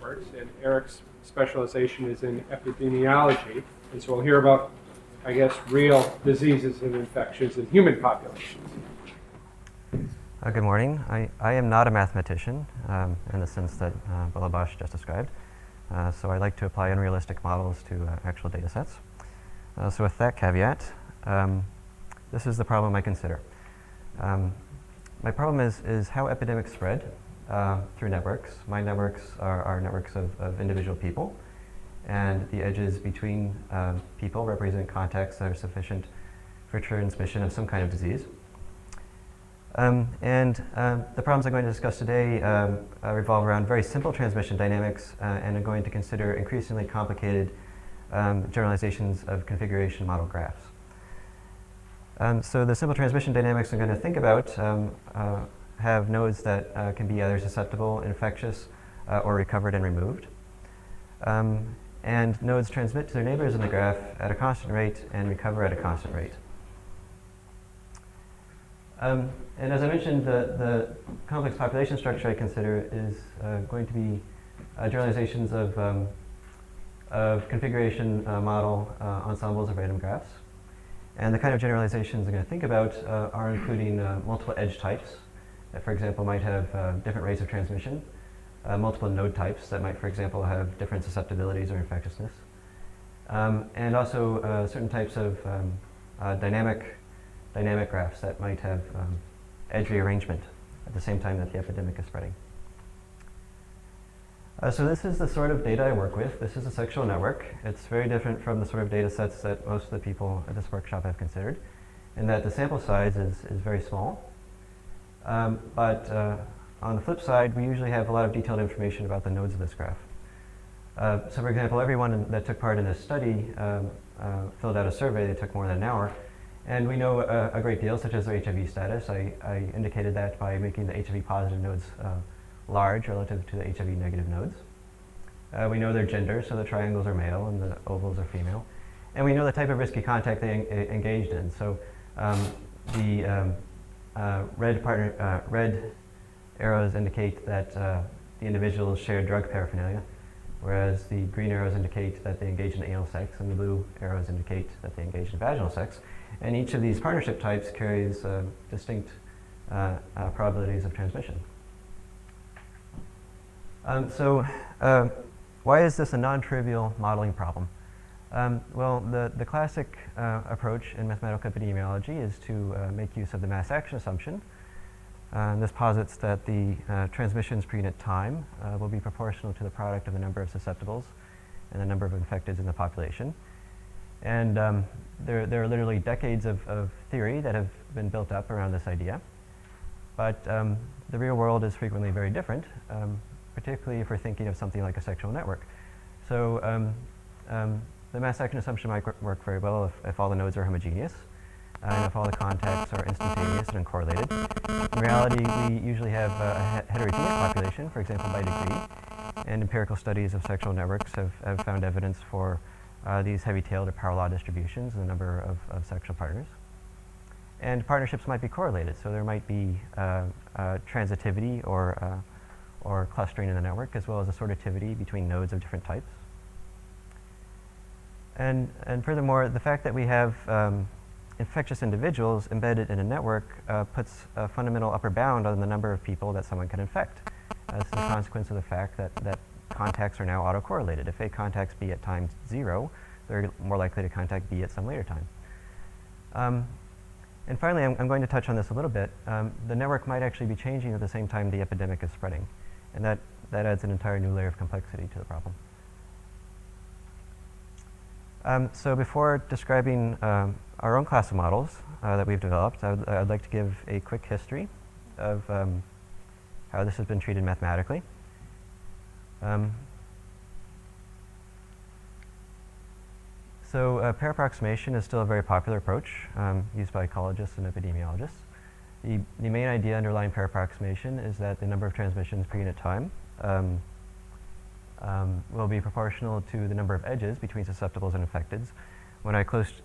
networks, and Erik's specialization is in epidemiology. And so we'll hear about, I guess, real diseases and infections in human populations. Good morning. I am not a mathematician in the sense that Balabash just described. So I like to apply unrealistic models to actual data sets. So with that caveat, this is the problem I consider. My problem is how epidemics spread through networks. My networks are networks of individual people, and the edges between people represent contexts that are sufficient for transmission of some kind of disease. The problems I'm going to discuss today revolve around very simple transmission dynamics, and I'm going to consider increasingly complicated generalizations of configuration model graphs. So the simple transmission dynamics I'm going to think about have nodes that can be either susceptible, infectious, or recovered and removed. And nodes transmit to their neighbors in the graph at a constant rate and recover at a constant rate. And as I mentioned, the complex population structure I consider is going to be generalizations of configuration model ensembles of random graphs. And the kind of generalizations I'm going to think about are including multiple edge types that, for example, might have different rates of transmission, multiple node types that might, for example, have different susceptibilities or infectiousness, and also certain types of dynamic graphs that might have edge rearrangement at the same time that the epidemic is spreading. So this is the sort of data I work with. This is a sexual network. It's very different from the sort of data sets that most of the people at this workshop have considered, in that the sample size is very small. But on the flip side, we usually have a lot of detailed information about the nodes of this graph. So for example, everyone that took part in this study filled out a survey that took more than an hour. And we know a great deal, such as their HIV status. I indicated that by making the HIV positive nodes large relative to the HIV negative nodes. We know their gender, so the triangles are male and the ovals are female. And we know the type of risky contact they engaged in. So the red arrows indicate that the individuals shared drug paraphernalia, whereas the green arrows indicate that they engage in anal sex, and the blue arrows indicate that they engage in vaginal sex. And each of these partnership types carries distinct probabilities of transmission. So why is this a non-trivial modeling problem? Well, the classic approach in mathematical epidemiology is to make use of the mass action assumption. This posits that the transmissions per unit time will be proportional to the product of the number of susceptibles and the number of infecteds in the population. And there are literally decades of theory that have been built up around this idea. But the real world is frequently very different, particularly if we're thinking of something like a sexual network. So the mass action assumption might work very well if all the nodes are homogeneous, and if all the contacts are instantaneous and uncorrelated. In reality, we usually have a heterogeneous population, for example, by degree, and empirical studies of sexual networks have found evidence for these heavy-tailed or power law distributions in the number of sexual partners. And partnerships might be correlated, so there might be transitivity or clustering in the network, as well as assortativity between nodes of different types. And furthermore, the fact that we have infectious individuals embedded in a network puts a fundamental upper bound on the number of people that someone can infect, as the consequence of the fact that contacts are now autocorrelated. If A contacts B at time 0, they're more likely to contact B at some later time. And finally, I'm going to touch on this a little bit. The network might actually be changing at the same time the epidemic is spreading, and that adds an entire new layer of complexity to the problem. So before describing our own class of models that we've developed, I'd like to give a quick history of how this has been treated mathematically. So pair approximation is still a very popular approach used by ecologists and epidemiologists. The main idea underlying pair approximation is that the number of transmissions per unit time will be proportional to the number of edges between susceptibles and infecteds. When I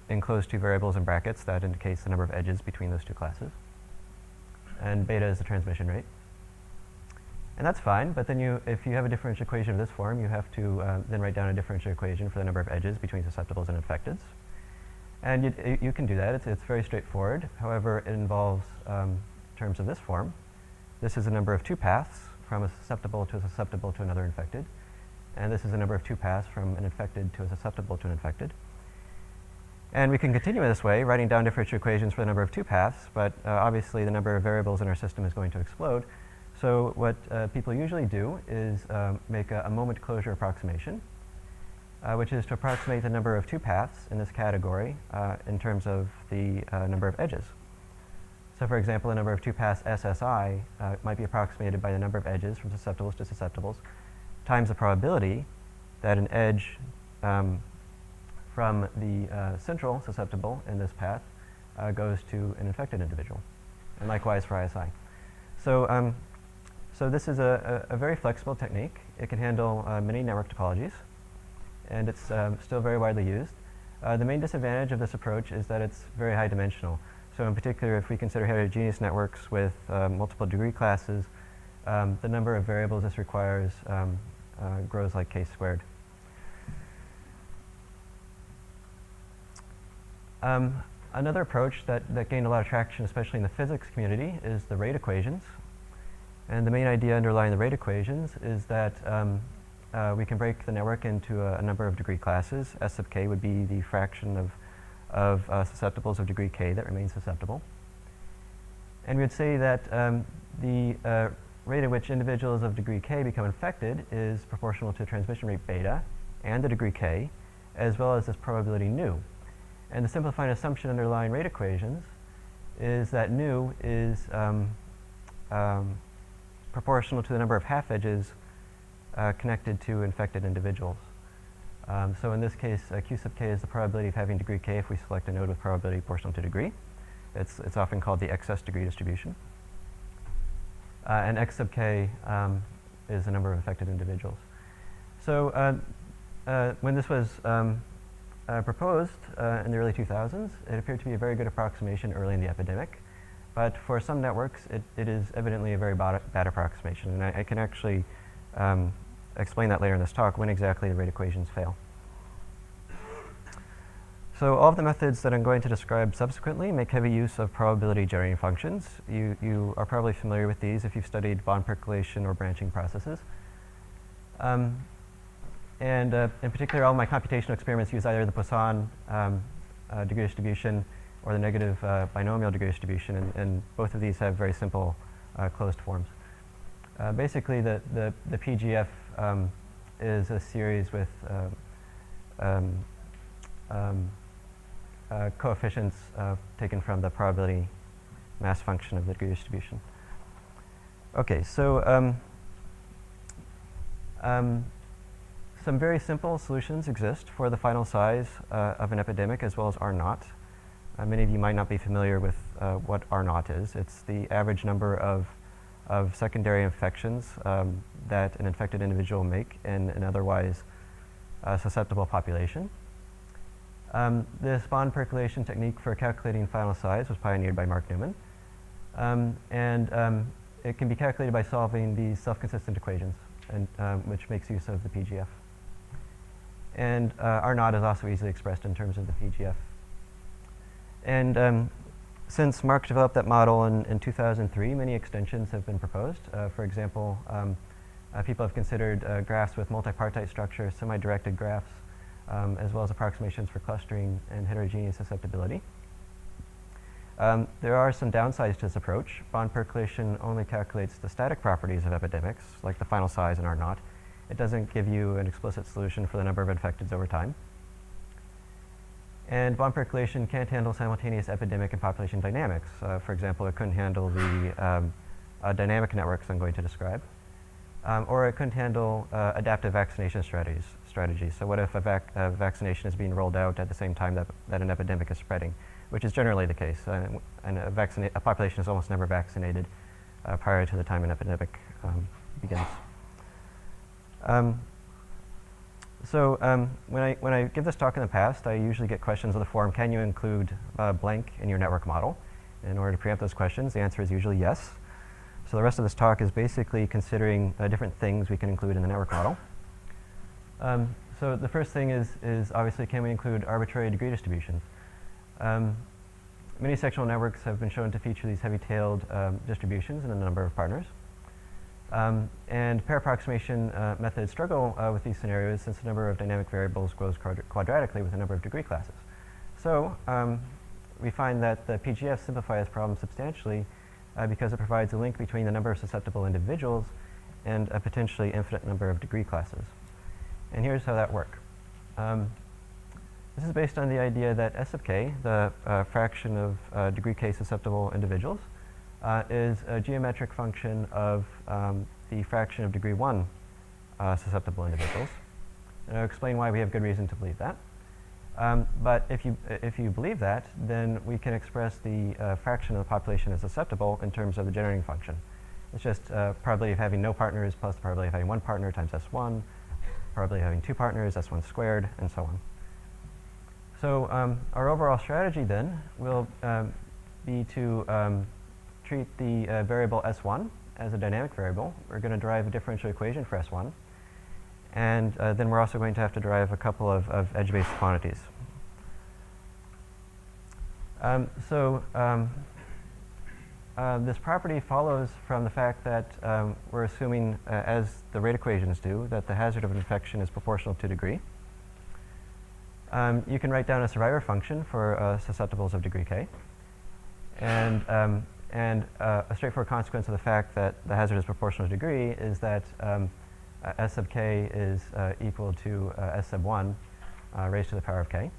enclose two variables in brackets, that indicates the number of edges between those two classes. And beta is the transmission rate. And that's fine, but then if you have a differential equation of this form, you have to then write down a differential equation for the number of edges between susceptibles and infecteds. And you can do that. It's very straightforward. However, it involves terms of this form. This is a number of 2 paths from a susceptible to another infected. And this is a number of 2 paths from an infected to a susceptible to an infected. And we can continue in this way, writing down differential equations for the number of 2 paths, but obviously the number of variables in our system is going to explode. So what people usually do is make a moment closure approximation, which is to approximate the number of 2 paths in this category in terms of the number of edges. So for example, the number of 2 paths SSI might be approximated by the number of edges from susceptibles to susceptibles times the probability that an edge from the central susceptible in this path goes to an infected individual, and likewise for ISI. So, so this is a very flexible technique. It can handle many network topologies, and it's still very widely used. The main disadvantage of this approach is that it's very high dimensional. So in particular, if we consider heterogeneous networks with multiple degree classes, the number of variables this requires grows like k squared. Another approach that gained a lot of traction, especially in the physics community, is the rate equations. And the main idea underlying the rate equations is that we can break the network into a number of degree classes. S sub k would be the fraction of susceptibles of degree k that remain susceptible. And we would say that the rate at which individuals of degree k become infected is proportional to transmission rate beta and the degree k, as well as this probability nu. And the simplifying assumption underlying rate equations is that nu is proportional to the number of half edges connected to infected individuals. So in this case, Q sub k is the probability of having degree k if we select a node with probability proportional to degree. It's often called the excess degree distribution. And x sub k is the number of infected individuals. So when this was proposed in the early 2000s, it appeared to be a very good approximation early in the epidemic. But for some networks, it is evidently a very bad approximation. And I can actually explain that later in this talk, when exactly the rate equations fail. So all of the methods that I'm going to describe subsequently make heavy use of probability generating functions. You are probably familiar with these if you've studied bond percolation or branching processes. And in particular, all my computational experiments use either the Poisson degree distribution or the negative binomial degree distribution, and both of these have very simple closed forms. Basically, the PGF is a series with coefficients taken from the probability mass function of the degree distribution. Okay, so some very simple solutions exist for the final size of an epidemic as well as R naught. Many of you might not be familiar with what R naught is. It's the average number of secondary infections that an infected individual will make in an otherwise susceptible population. This bond percolation technique for calculating final size was pioneered by Mark Newman. And it can be calculated by solving these self-consistent equations, and, which makes use of the PGF. And R naught is also easily expressed in terms of the PGF. And since Mark developed that model in 2003, many extensions have been proposed. For example, people have considered graphs with multipartite structure, semi-directed graphs, as well as approximations for clustering and heterogeneous susceptibility. There are some downsides to this approach. Bond percolation only calculates the static properties of epidemics, like the final size and R naught. It doesn't give you an explicit solution for the number of infecteds over time. And bond percolation can't handle simultaneous epidemic and population dynamics. For example, it couldn't handle the dynamic networks I'm going to describe. Or it couldn't handle adaptive vaccination strategies. So what if a vaccination is being rolled out at the same time that an epidemic is spreading, which is generally the case. And a population is almost never vaccinated prior to the time an epidemic begins. When I give this talk in the past, I usually get questions of the form, can you include blank in your network model? In order to preempt those questions, the answer is usually yes. So the rest of this talk is basically considering different things we can include in the network model. So the first thing is obviously, can we include arbitrary degree distributions? Many sectional networks have been shown to feature these heavy-tailed distributions in a number of partners. And pair approximation methods struggle with these scenarios since the number of dynamic variables grows quadratically with the number of degree classes. So we find that the PGFs simplify this problem substantially because it provides a link between the number of susceptible individuals and a potentially infinite number of degree classes. And here's how that works. This is based on the idea that S of k, the fraction of degree k susceptible individuals, is a geometric function of the fraction of degree 1 susceptible individuals. And I'll explain why we have good reason to believe that. But if you believe that, then we can express the fraction of the population as susceptible in terms of the generating function. It's just probability of having no partners plus the probability of having one partner times S1, probability of having two partners, S1 squared, and so on. So our overall strategy then will be to treat the variable S1 as a dynamic variable. We're going to derive a differential equation for S1. And then we're also going to have to derive a couple of edge-based quantities. This property follows from the fact that we're assuming, as the rate equations do, that the hazard of infection is proportional to degree. You can write down a survivor function for susceptibles of degree k. And a straightforward consequence of the fact that the hazard is proportional to degree is that S sub k is equal to S sub 1 raised to the power of k.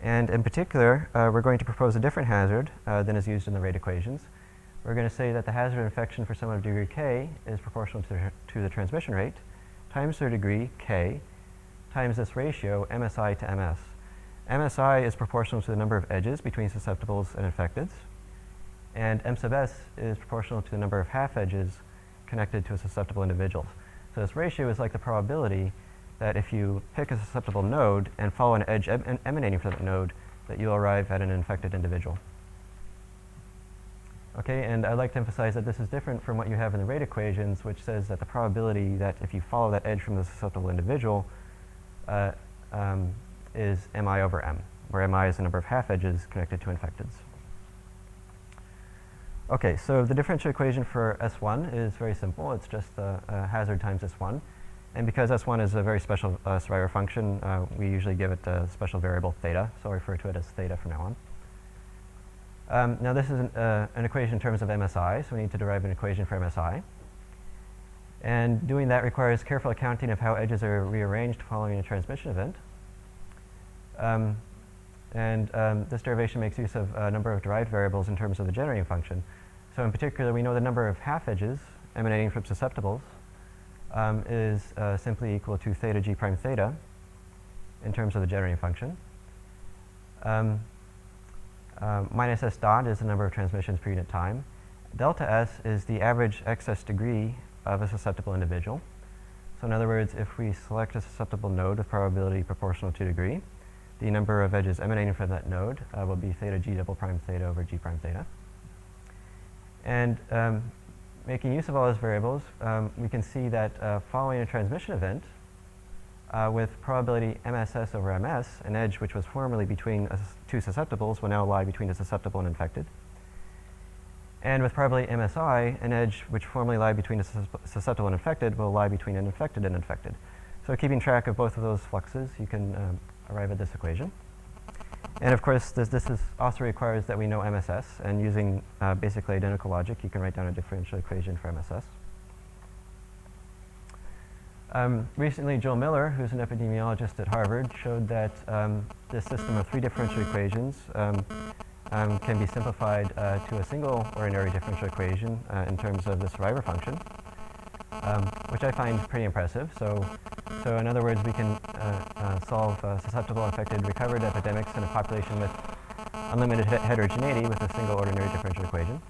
And in particular, we're going to propose a different hazard than is used in the rate equations. We're going to say that the hazard of infection for someone of degree k is proportional to the transmission rate times their degree k times this ratio MSI to MS. MSI is proportional to the number of edges between susceptibles and infecteds. And M sub s is proportional to the number of half edges connected to a susceptible individual. So this ratio is like the probability that if you pick a susceptible node and follow an edge emanating from that node, that you'll arrive at an infected individual. Okay, and I'd like to emphasize that this is different from what you have in the rate equations, which says that the probability that if you follow that edge from the susceptible individual is mi over m, where mi is the number of half edges connected to infecteds. Okay, so the differential equation for S1 is very simple. It's just the hazard times S1. And because S1 is a very special survivor function, we usually give it a special variable theta, so I'll refer to it as theta from now on. Now this is an equation in terms of MSI, so we need to derive an equation for MSI. And doing that requires careful accounting of how edges are rearranged following a transmission event. This derivation makes use of a number of derived variables in terms of the generating function. So in particular, we know the number of half edges emanating from susceptibles is simply equal to theta g prime theta in terms of the generating function. Minus s dot is the number of transmissions per unit time. Delta s is the average excess degree of a susceptible individual. So in other words, if we select a susceptible node with probability proportional to degree, the number of edges emanating from that node will be theta g double prime theta over g prime theta. And making use of all those variables, we can see that following a transmission event, with probability MSS over MS, an edge which was formerly between two susceptibles will now lie between the susceptible and infected. And with probability MSI, an edge which formerly lied between a susceptible and infected will lie between an infected and infected. So keeping track of both of those fluxes, you can arrive at this equation. And of course, this also requires that we know MSS, and using basically identical logic, you can write down a differential equation for MSS. Recently, Joel Miller, who's an epidemiologist at Harvard, showed that this system of three differential equations can be simplified to a single ordinary differential equation in terms of the survivor function, which I find pretty impressive. So in other words, we can solve susceptible, infected, recovered epidemics in a population with unlimited heterogeneity with a single ordinary differential equation.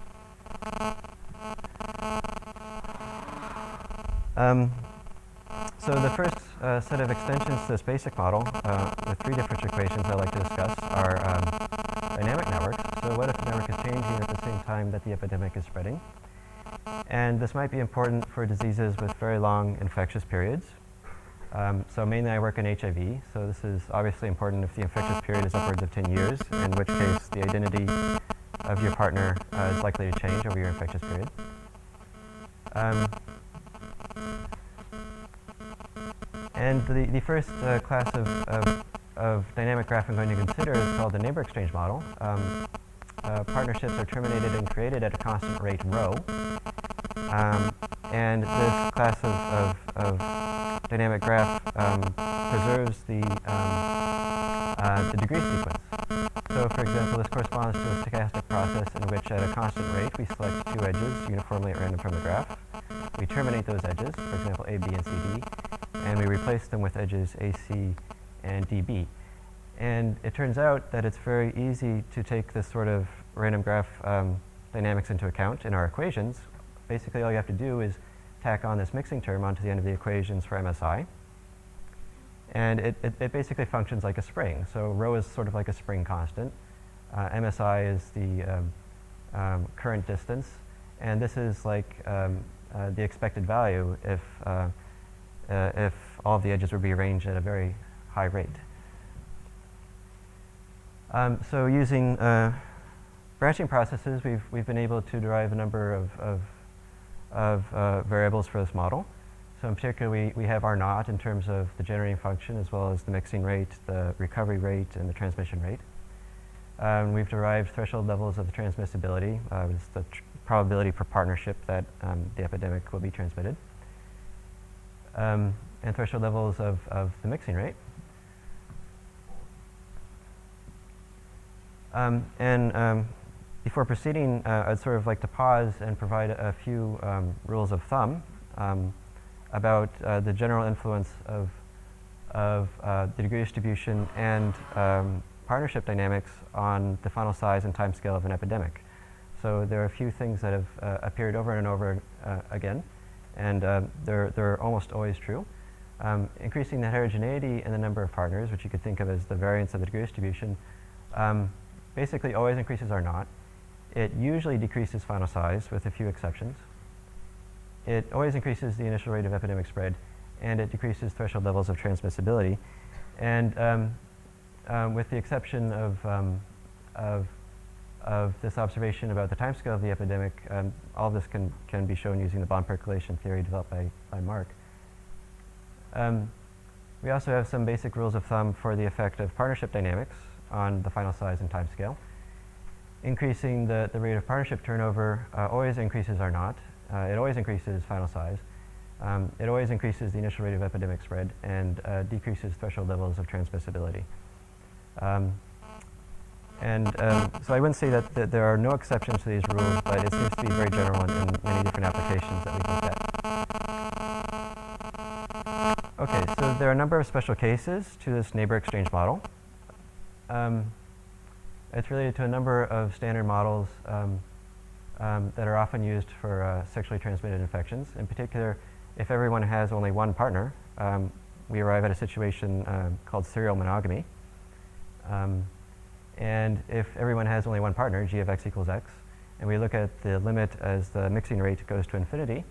So the first set of extensions to this basic model with three differential equations I'd like to discuss are dynamic networks. So what if the network is changing at the same time that the epidemic is spreading? And this might be important for diseases with very long infectious periods. So mainly I work in HIV, so this is obviously important if the infectious period is upwards of 10 years, in which case the identity of your partner is likely to change over your infectious period. And the first class of dynamic graph I'm going to consider is called the neighbor exchange model. Partnerships are terminated and created at a constant rate rho. And this class of dynamic graph preserves the degree sequence. So for example, this corresponds to a stochastic process in which at a constant rate we select two edges uniformly at random from the graph. We terminate those edges, for example A, B, and C, D, and we replace them with edges AC and DB. And it turns out that it's very easy to take this sort of random graph dynamics into account in our equations. Basically, all you have to do is tack on this mixing term onto the end of the equations for MSI. And it basically functions like a spring. So rho is sort of like a spring constant. MSI is the current distance. And this is like the expected value if all of the edges would be arranged at a very high rate. So using branching processes, we've been able to derive a number of variables for this model. So in particular, we have R naught in terms of the generating function, as well as the mixing rate, the recovery rate, and the transmission rate. We've derived threshold levels of the transmissibility, which is the probability per partnership that the epidemic will be transmitted, and threshold levels of the mixing rate. Before proceeding, I'd sort of like to pause and provide a few rules of thumb about the general influence of the degree distribution and partnership dynamics on the final size and time scale of an epidemic. So there are a few things that have appeared over and over again, and they're almost always true. Increasing the heterogeneity in the number of partners, which you could think of as the variance of the degree distribution, basically always increases R naught. It usually decreases final size, with a few exceptions. It always increases the initial rate of epidemic spread, and it decreases threshold levels of transmissibility. And with the exception of this observation about the timescale of the epidemic, all of this can be shown using the bond percolation theory developed by Mark. We also have some basic rules of thumb for the effect of partnership dynamics on the final size and time scale. Increasing the rate of partnership turnover always increases R naught. It always increases final size. It always increases the initial rate of epidemic spread and decreases threshold levels of transmissibility. So I wouldn't say that there are no exceptions to these rules, but it seems to be very general in many different applications that we've looked at. Okay, so there are a number of special cases to this neighbor exchange model. It's related to a number of standard models that are often used for sexually transmitted infections. In particular, if everyone has only one partner, we arrive at a situation called serial monogamy. And if everyone has only one partner, g of x equals x, and we look at the limit as the mixing rate goes to infinity,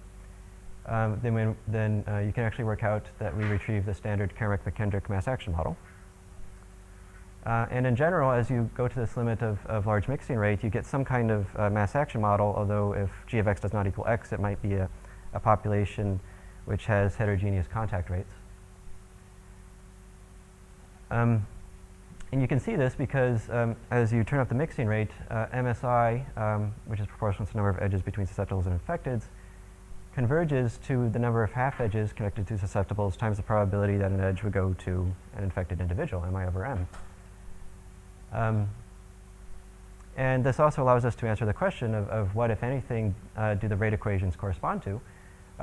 then you can actually work out that we retrieve the standard Kermick-McKendrick mass action model. And in general, as you go to this limit of large mixing rate, you get some kind of mass action model, although if g of x does not equal x, it might be a population which has heterogeneous contact rates. And you can see this because as you turn up the mixing rate, MSI, which is proportional to the number of edges between susceptibles and infecteds, converges to the number of half edges connected to susceptibles times the probability that an edge would go to an infected individual, mi over m. And this also allows us to answer the question of what, if anything, do the rate equations correspond to.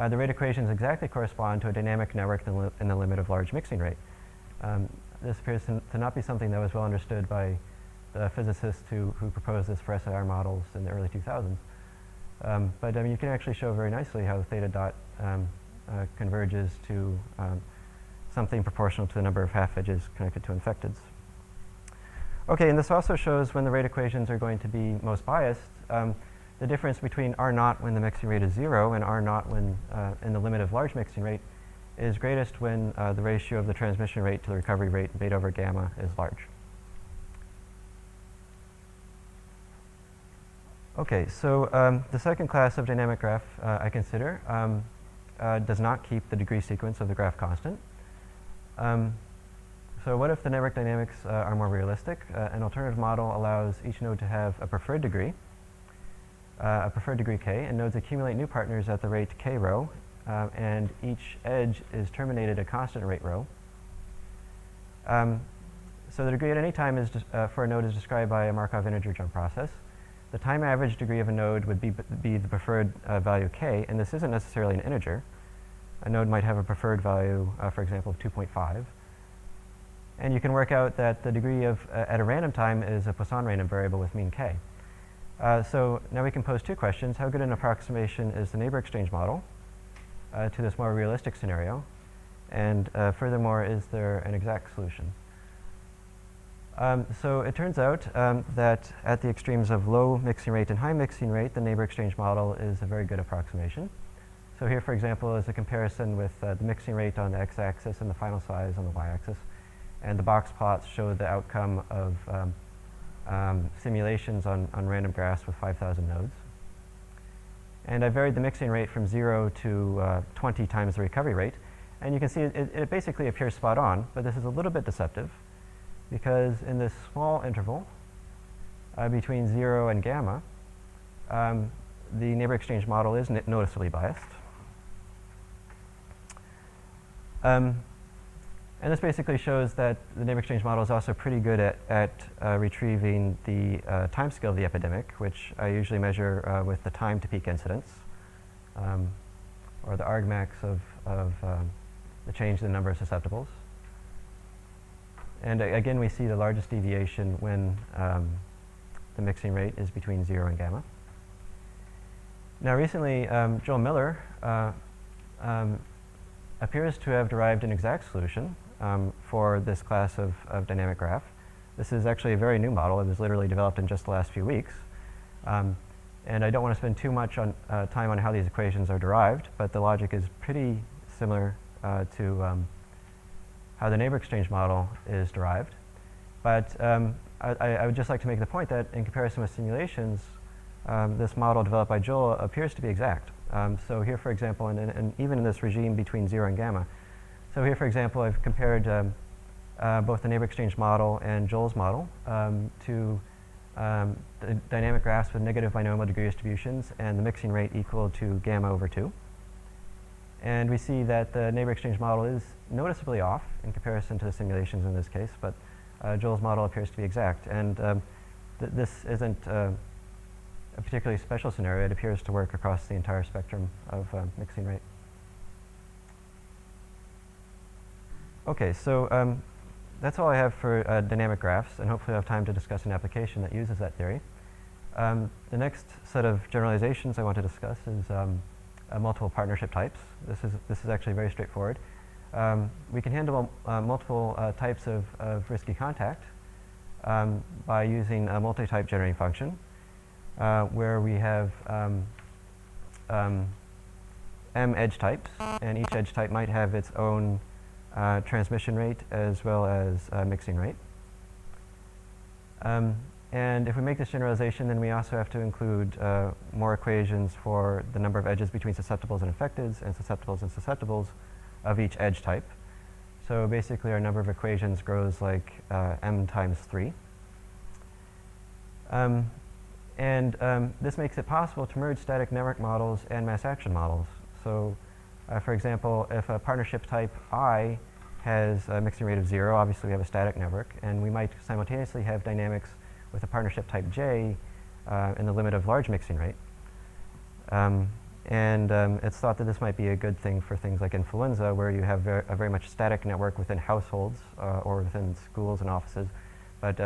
The rate equations exactly correspond to a dynamic network in the limit of large mixing rate. This appears to not be something that was well understood by the physicists who proposed this for SIR models in the early 2000s. But I mean, you can actually show very nicely how theta dot converges to something proportional to the number of half edges connected to infecteds. Okay, and this also shows when the rate equations are going to be most biased. the difference between R naught when the mixing rate is 0 and R naught when in the limit of large mixing rate is greatest when the ratio of the transmission rate to the recovery rate, beta over gamma, is large. Okay, so the second class of dynamic graph I consider does not keep the degree sequence of the graph constant. So what if the network dynamics are more realistic? An alternative model allows each node to have a preferred degree k, and nodes accumulate new partners at the rate k rho, and each edge is terminated at constant rate rho. So the degree at any time is for a node is described by a Markov integer jump process. The time average degree of a node would be the preferred value k, and this isn't necessarily an integer. A node might have a preferred value, for example, of 2.5. And you can work out that the degree of at a random time is a Poisson random variable with mean k. So now we can pose two questions. How good an approximation is the neighbor exchange model to this more realistic scenario? And furthermore, is there an exact solution? So it turns out that at the extremes of low mixing rate and high mixing rate, the neighbor exchange model is a very good approximation. So here, for example, is a comparison with the mixing rate on the x-axis and the final size on the y-axis. And the box plots show the outcome of simulations on random graphs with 5,000 nodes. And I varied the mixing rate from 0 to 20 times the recovery rate. And you can see it basically appears spot on, but this is a little bit deceptive because in this small interval between 0 and gamma, the neighbor exchange model is noticeably biased. And this basically shows that the neighbor exchange model is also pretty good at retrieving the time scale of the epidemic, which I usually measure with the time to peak incidence, or the argmax of the change in the number of susceptibles. And again, we see the largest deviation when the mixing rate is between 0 and gamma. Now recently, Joel Miller appears to have derived an exact solution for this class of dynamic graph. This is actually a very new model. It was literally developed in just the last few weeks. And I don't want to spend too much time on how these equations are derived, but the logic is pretty similar to how the neighbor exchange model is derived. But I would just like to make the point that in comparison with simulations, this model developed by Joel appears to be exact. So here, for example, and even in this regime between 0 and gamma. So here, for example, I've compared both the neighbor exchange model and Joel's model to the dynamic graphs with negative binomial degree distributions and the mixing rate equal to gamma over 2. And we see that the neighbor exchange model is noticeably off in comparison to the simulations in this case, but Joel's model appears to be exact. And this isn't a particularly special scenario. It appears to work across the entire spectrum of mixing rate. Okay, so that's all I have for dynamic graphs, and hopefully I'll have time to discuss an application that uses that theory. The next set of generalizations I want to discuss is multiple partnership types. This is actually very straightforward. We can handle multiple types of risky contact by using a multi-type generating function, where we have m edge types, and each edge type might have its own transmission rate as well as mixing rate. And if we make this generalization, then we also have to include more equations for the number of edges between susceptibles and infecteds, and susceptibles of each edge type. So basically, our number of equations grows like m times 3. This makes it possible to merge static network models and mass action models. So for example, if a partnership type I has a mixing rate of 0, obviously we have a static network, and we might simultaneously have dynamics with a partnership type J in the limit of large mixing rate. It's thought that this might be a good thing for things like influenza, where you have a very much static network within households or within schools and offices, but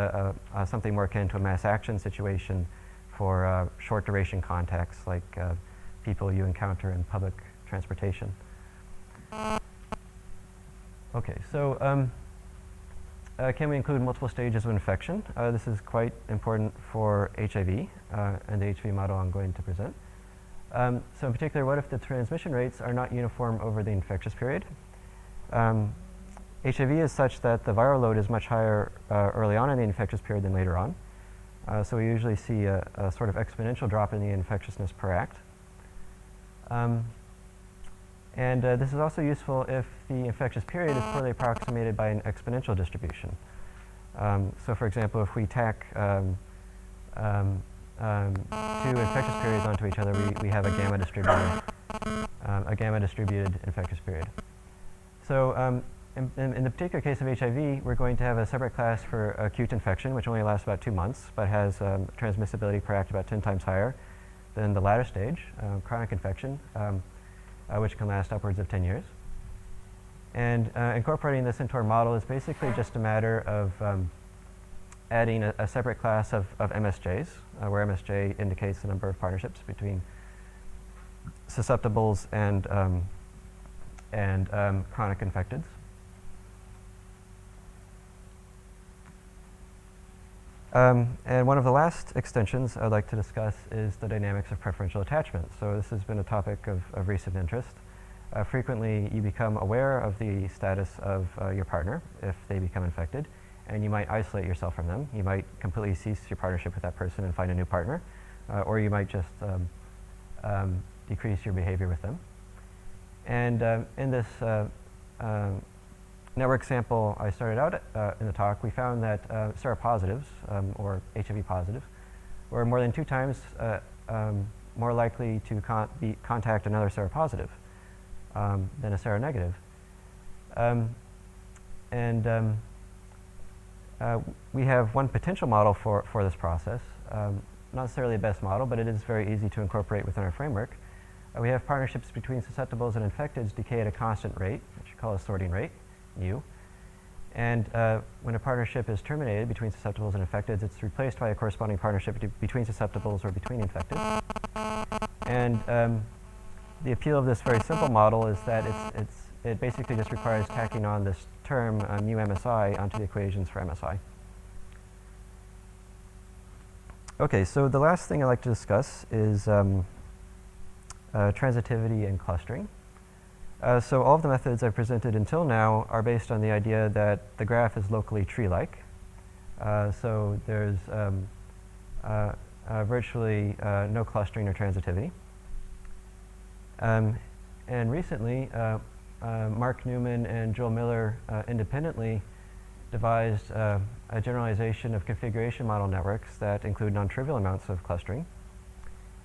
something more akin to a mass action situation for short duration contacts like people you encounter in public transportation. Okay, so can we include multiple stages of infection? This is quite important for HIV and the HIV model I'm going to present. So in particular, what if the transmission rates are not uniform over the infectious period? HIV is such that the viral load is much higher early on in the infectious period than later on. So we usually see a sort of exponential drop in the infectiousness per act. This is also useful if the infectious period is poorly approximated by an exponential distribution. So for example, if we tack two infectious periods onto each other, we have a gamma distributed infectious period. So in the particular case of HIV, we're going to have a separate class for acute infection, which only lasts about 2 months, but has transmissibility per act about 10 times higher than the latter stage, chronic infection, which can last upwards of 10 years. And incorporating this into our model is basically just a matter of adding a separate class of MSJs, where MSJ indicates the number of partnerships between susceptibles and chronic infecteds. And one of the last extensions I'd like to discuss is the dynamics of preferential attachment. So this has been a topic of recent interest. Frequently, you become aware of the status of your partner if they become infected, and you might isolate yourself from them. You might completely cease your partnership with that person and find a new partner, or you might just decrease your behavior with them. And in this network sample I started out in the talk, we found that seropositives, or HIV positives, were more than 2 times more likely to contact another seropositive than a seronegative. We have one potential model for this process. Not necessarily the best model, but it is very easy to incorporate within our framework. We have partnerships between susceptibles and infecteds decay at a constant rate, which we call a sorting rate, U. And when a partnership is terminated between susceptibles and infecteds, it's replaced by a corresponding partnership between susceptibles or between infecteds. And the appeal of this very simple model is that it basically just requires tacking on this term mu MSI onto the equations for MSI. Okay, so the last thing I'd like to discuss is transitivity and clustering. So all of the methods I've presented until now are based on the idea that the graph is locally tree-like. So there's virtually no clustering or transitivity. And recently, Mark Newman and Joel Miller independently devised a generalization of configuration model networks that include non-trivial amounts of clustering.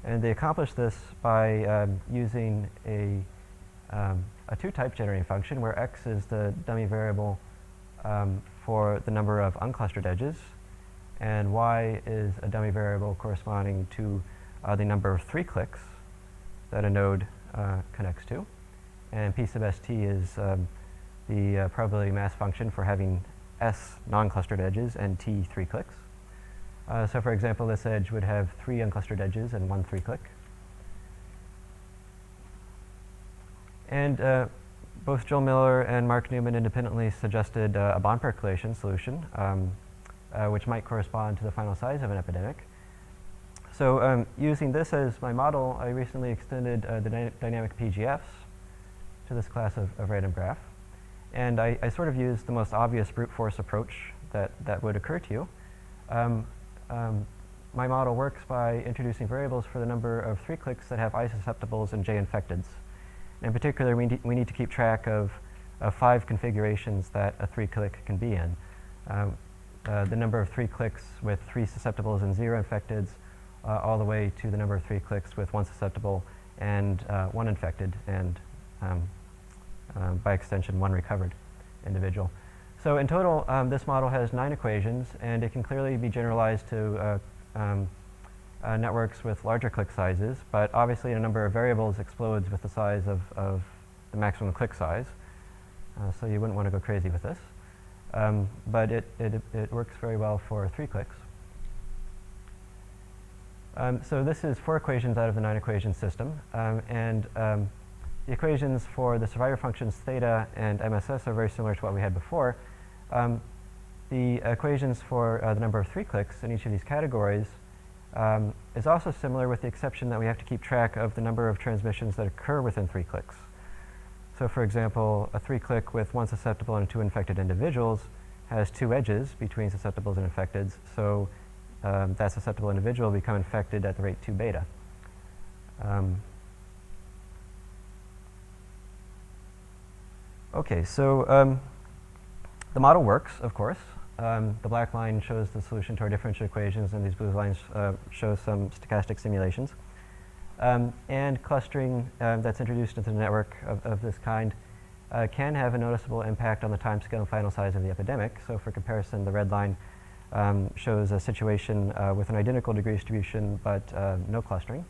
And they accomplished this by using a 2-type generating function where x is the dummy variable for the number of unclustered edges, and y is a dummy variable corresponding to the number of 3 clicks that a node connects to. And p sub st is the probability mass function for having s non-clustered edges and t 3 clicks. So for example, this edge would have 3 unclustered edges and 1 3-click. And both Joel Miller and Mark Newman independently suggested a bond percolation solution, which might correspond to the final size of an epidemic. So using this as my model, I recently extended the dynamic PGFs to this class of random graph. And I sort of used the most obvious brute force approach that would occur to you. My model works by introducing variables for the number of 3 clicks that have I susceptibles and j infecteds. In particular, we need to keep track of 5 configurations that a 3-click can be in. The number of 3 clicks with 3 susceptibles and 0 infecteds, all the way to the number of 3 clicks with 1 susceptible and 1 infected, and by extension, 1 recovered individual. So in total, this model has 9 equations, and it can clearly be generalized to networks with larger click sizes, but obviously a number of variables explodes with the size of the maximum click size. So you wouldn't want to go crazy with this. But it works very well for 3 clicks. So this is 4 equations out of the 9 equation system. The equations for the survivor functions theta and MSS are very similar to what we had before. the equations for the number of 3 clicks in each of these categories is also similar, with the exception that we have to keep track of the number of transmissions that occur within 3 clicks. So for example, a 3-click with 1 susceptible and 2 infected individuals has 2 edges between susceptibles and infecteds, so that susceptible individual will become infected at the rate 2 beta. Okay, so the model works, of course. The black line shows the solution to our differential equations, and these blue lines show some stochastic simulations. And clustering that's introduced into the network of this kind can have a noticeable impact on the time scale and final size of the epidemic. So for comparison, the red line shows a situation with an identical degree distribution, but no clustering.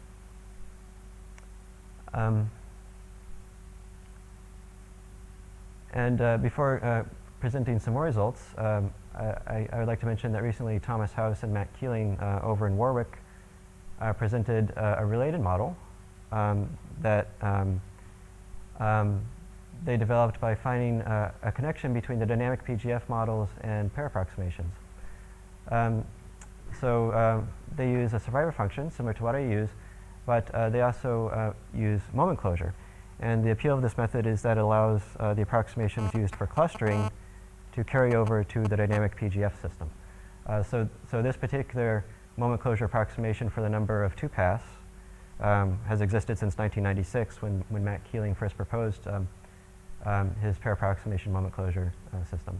Before presenting some more results, I would like to mention that recently Thomas House and Matt Keeling over in Warwick presented a related model that they developed by finding a connection between the dynamic PGF models and pair approximations. They use a survivor function similar to what I use, but they also use moment closure. And the appeal of this method is that it allows the approximations used for clustering to carry over to the dynamic PGF system. So this particular moment closure approximation for the number of 2 paths has existed since 1996 when Matt Keeling first proposed his pair approximation moment closure system.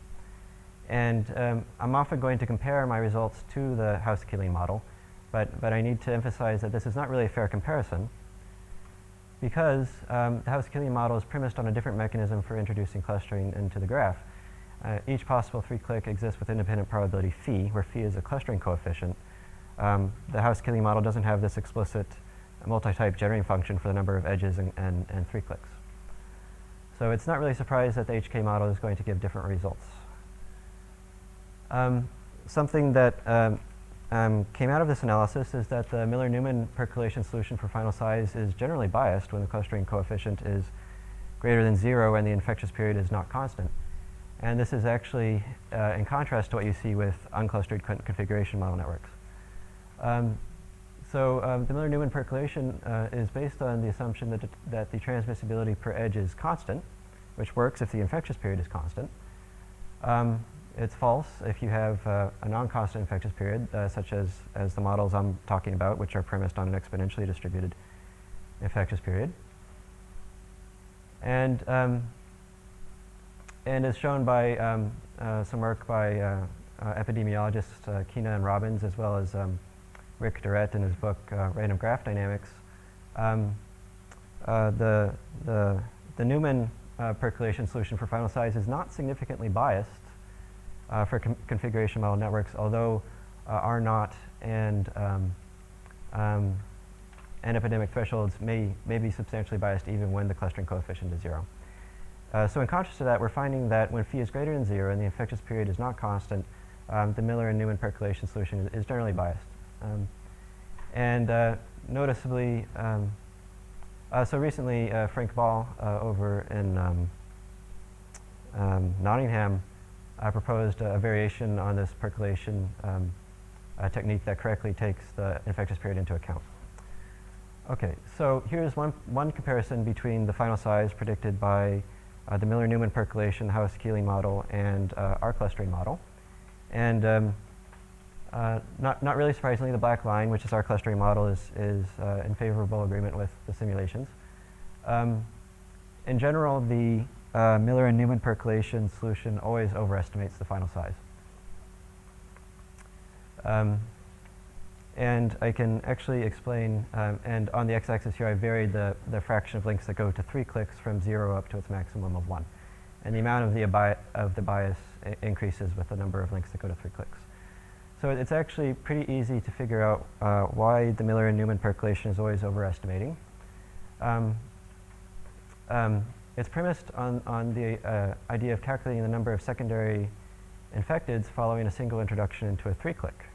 And I'm often going to compare my results to the House-Keeling model, but I need to emphasize that this is not really a fair comparison, because the House-Keeling model is premised on a different mechanism for introducing clustering into the graph. Each possible 3-click exists with independent probability phi, where phi is a clustering coefficient. The House-Keeling model doesn't have this explicit multi-type generating function for the number of edges and 3 clicks. So it's not really surprised that the HK model is going to give different results. Something that came out of this analysis is that the Miller-Newman percolation solution for final size is generally biased when the clustering coefficient is greater than 0 and the infectious period is not constant. And this is actually in contrast to what you see with unclustered configuration model networks. The Miller-Newman percolation is based on the assumption that the transmissibility per edge is constant, which works if the infectious period is constant. It's false if you have a non-constant infectious period, such as the models I'm talking about, which are premised on an exponentially distributed infectious period. And as shown by some work by epidemiologists Kina and Robbins, as well as Rick Durrett in his book Random Graph Dynamics, the Newman percolation solution for final size is not significantly biased for configuration model networks, although R naught and epidemic thresholds may be substantially biased even when the clustering coefficient is 0. So in contrast to that, we're finding that when phi is greater than 0 and the infectious period is not constant, the Miller and Newman percolation solution is generally biased. Noticeably, so recently Frank Ball over in Nottingham proposed a variation on this percolation technique that correctly takes the infectious period into account. Okay, so here's one comparison between the final size predicted by the Miller-Newman percolation House-Keeling model and our clustering model. And not really surprisingly, the black line, which is our clustering model, is in favorable agreement with the simulations. In general, the Miller and Newman percolation solution always overestimates the final size. And I can actually explain, and on the x-axis here I varied the fraction of links that go to 3 clicks from 0 up to its maximum of 1. And the amount of the bias increases with the number of links that go to 3 clicks. So it's actually pretty easy to figure out why the Miller and Newman percolation is always overestimating. It's premised on the idea of calculating the number of secondary infecteds following a single introduction into a 3-click.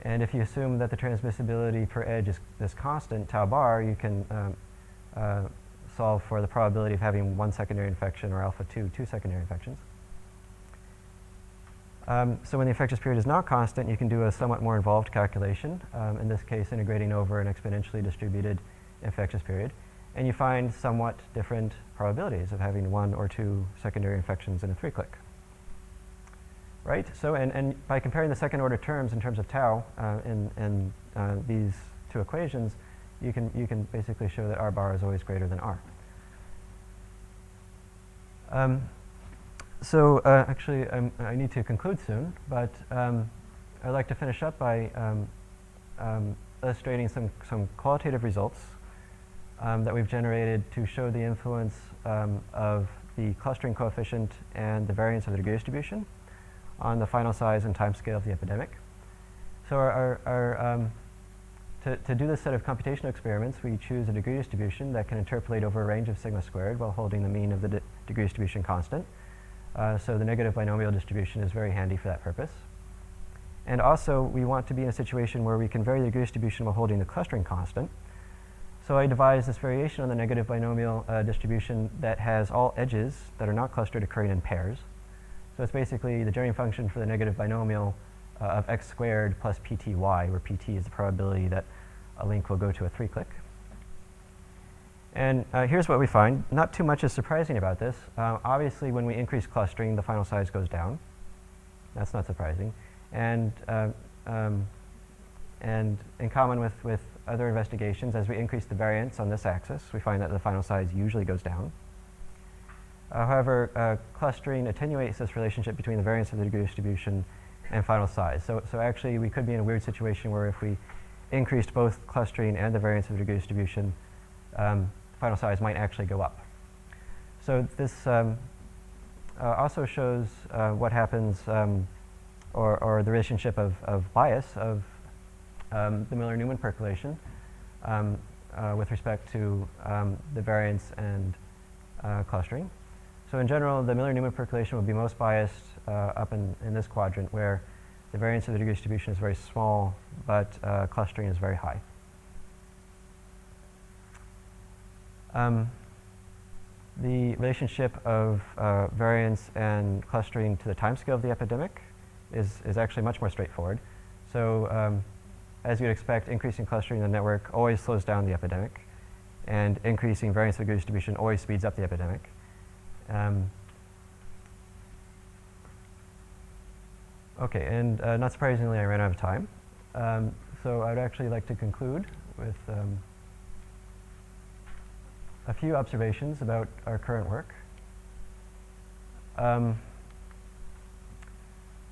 And if you assume that the transmissibility per edge is constant, tau bar, you can solve for the probability of having 1 secondary infection or alpha 2 secondary infections. So when the infectious period is not constant, you can do a somewhat more involved calculation, in this case integrating over an exponentially distributed infectious period, and you find somewhat different probabilities of having 1 or 2 secondary infections in a 3-click. Right? So, and by comparing the second order terms in terms of tau in these two equations, you can basically show that R bar is always greater than R. Actually, I need to conclude soon, but I'd like to finish up by illustrating some qualitative results that we've generated to show the influence of the clustering coefficient and the variance of the degree distribution on the final size and time scale of the epidemic. So to do this set of computational experiments, we choose a degree distribution that can interpolate over a range of sigma squared while holding the mean of the degree distribution constant. So the negative binomial distribution is very handy for that purpose. And also, we want to be in a situation where we can vary the degree distribution while holding the clustering constant. So I devised this variation on the negative binomial distribution that has all edges that are not clustered occurring in pairs. So it's basically the Jernian function for the negative binomial of x squared plus pty, where pt is the probability that a link will go to a 3-click. And here's what we find. Not too much is surprising about this. Obviously, when we increase clustering, the final size goes down. That's not surprising. And in common with other investigations, as we increase the variance on this axis, we find that the final size usually goes down. However, clustering attenuates this relationship between the variance of the degree distribution and final size. So actually, we could be in a weird situation where if we increased both clustering and the variance of the degree distribution, final size might actually go up. So this also shows what happens, or the relationship of bias of the Miller-Newman percolation with respect to the variance and clustering. So in general, the Miller-Newman percolation will be most biased up in this quadrant, where the variance of the degree distribution is very small, but clustering is very high. The relationship of variance and clustering to the timescale of the epidemic is actually much more straightforward. So as you'd expect, increasing clustering in the network always slows down the epidemic, and increasing variance of degree distribution always speeds up the epidemic. Okay, and not surprisingly, I ran out of time. So I would actually like to conclude with a few observations about our current work.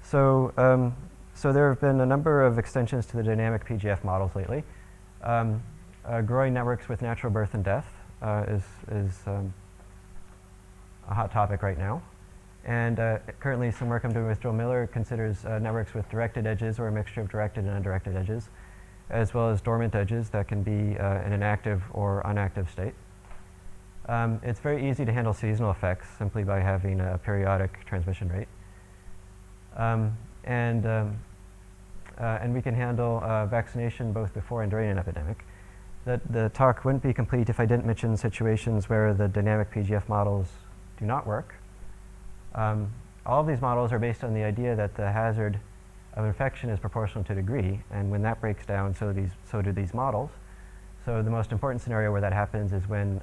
So there have been a number of extensions to the dynamic PGF models lately. Growing networks with natural birth and death is a hot topic right now. And currently some work I'm doing with Joel Miller considers networks with directed edges or a mixture of directed and undirected edges, as well as dormant edges that can be in an active or inactive state. It's very easy to handle seasonal effects simply by having a periodic transmission rate. And we can handle vaccination both before and during an epidemic. The talk wouldn't be complete if I didn't mention situations where the dynamic PGF models do not work. All of these models are based on the idea that the hazard of infection is proportional to degree, and when that breaks down, so do these models. So the most important scenario where that happens is when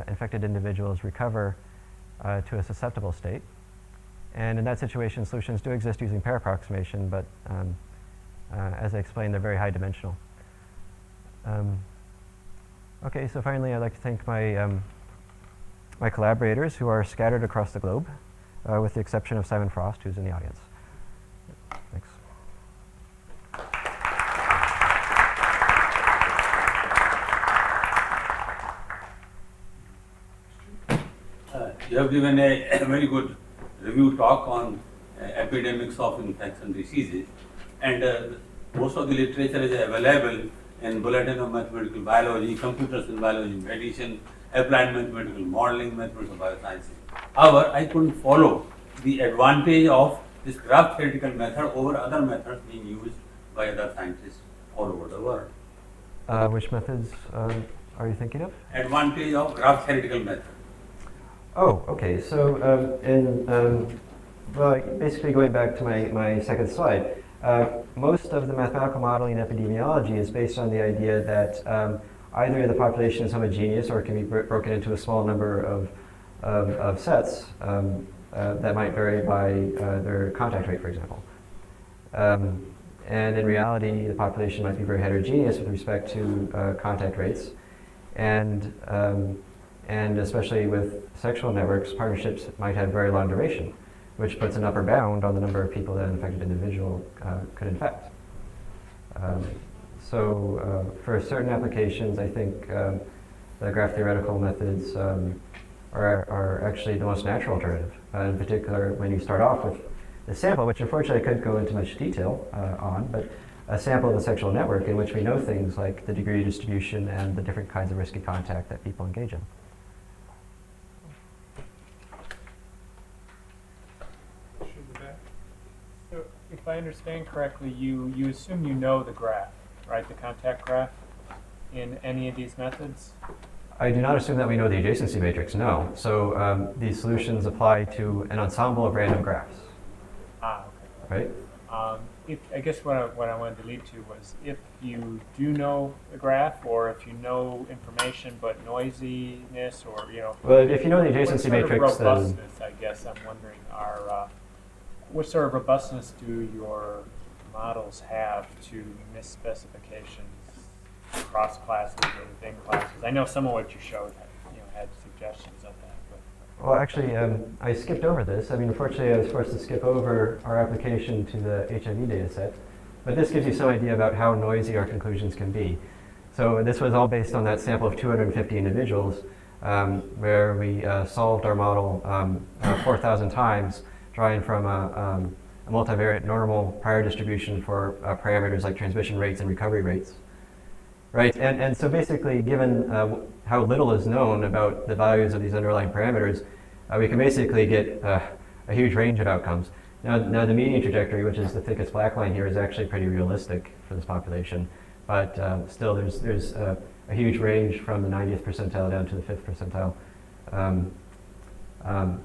infected individuals recover to a susceptible state. And in that situation, solutions do exist using pair approximation, but as I explained, they're very high dimensional. Okay, so finally, I'd like to thank my collaborators who are scattered across the globe, with the exception of Simon Frost, who's in the audience. Thanks. You have given a very good review talk on epidemics of infection diseases, and most of the literature is available in Bulletin of Mathematical Biology, Computers in Biology, Medicine, Applied Mathematical Modeling, Mathematics of Biosciences. However, I couldn't follow the advantage of this graph theoretical method over other methods being used by other scientists all over the world. Which methods are you thinking of? Advantage of graph theoretical method. Oh, okay. So Well, basically going back to my second slide, most of the mathematical modeling in epidemiology is based on the idea that either the population is homogeneous or it can be broken into a small number of sets that might vary by their contact rate, for example. And in reality, the population might be very heterogeneous with respect to contact rates. And especially with sexual networks, partnerships might have very long duration, which puts an upper bound on the number of people that an infected individual could infect. So for certain applications, I think the graph theoretical methods are actually the most natural alternative. In particular, when you start off with the sample, which unfortunately I couldn't go into much detail on, but a sample of a sexual network in which we know things like the degree of distribution and the different kinds of risky contact that people engage in. So if I understand correctly, you assume you know the graph, right? The contact graph in any of these methods? I do not assume that we know the adjacency matrix, no. So these solutions apply to an ensemble of random graphs. Ah, okay. Right? I guess what I wanted to lead to was if you do know the graph, or if you know information but noisiness, or Well, if you know the adjacency what sort matrix, of robustness, I guess I'm wondering, what sort of robustness do your models have to misspecifications, cross classes or within classes? I know some of what you showed had suggestions of that. But. Well, actually, I skipped over this. I mean, unfortunately, I was forced to skip over our application to the HIV data set. But this gives you some idea about how noisy our conclusions can be. So this was all based on that sample of 250 individuals where we solved our model 4,000 times, drawing from a multivariate normal prior distribution for parameters like transmission rates and recovery rates. Right, and so basically, given how little is known about the values of these underlying parameters, we can basically get a huge range of outcomes. Now the median trajectory, which is the thickest black line here, is actually pretty realistic for this population, but still there's a huge range from the 90th percentile down to the 5th percentile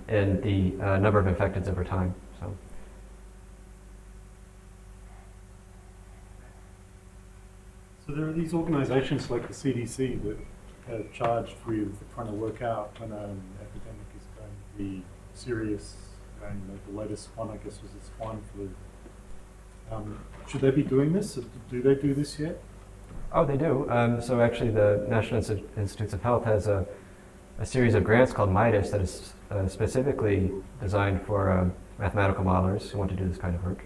in the number of infecteds over time. So. So there are these organizations like the CDC that are charged with trying to work out when an epidemic is going to be serious, and the latest one, I guess, was the swine flu. Should they be doing this? Do they do this yet? Oh, they do. So actually the National Institutes of Health has a series of grants called MIDAS that is specifically designed for mathematical modelers who want to do this kind of work.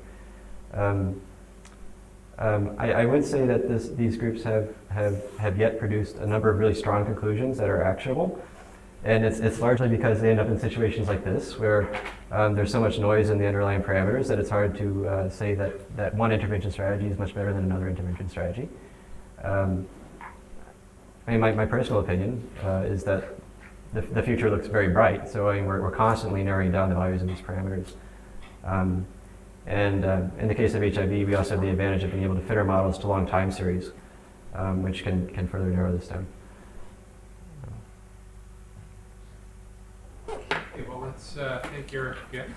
I would say that these groups have yet produced a number of really strong conclusions that are actionable. And it's largely because they end up in situations like this, where there's so much noise in the underlying parameters that it's hard to say that one intervention strategy is much better than another intervention strategy. I mean, my personal opinion is that the future looks very bright, so I mean, we're constantly narrowing down the values of these parameters. And in the case of HIV, we also have the advantage of being able to fit our models to long time series, which can further narrow this down. Okay, well, let's thank Erik again.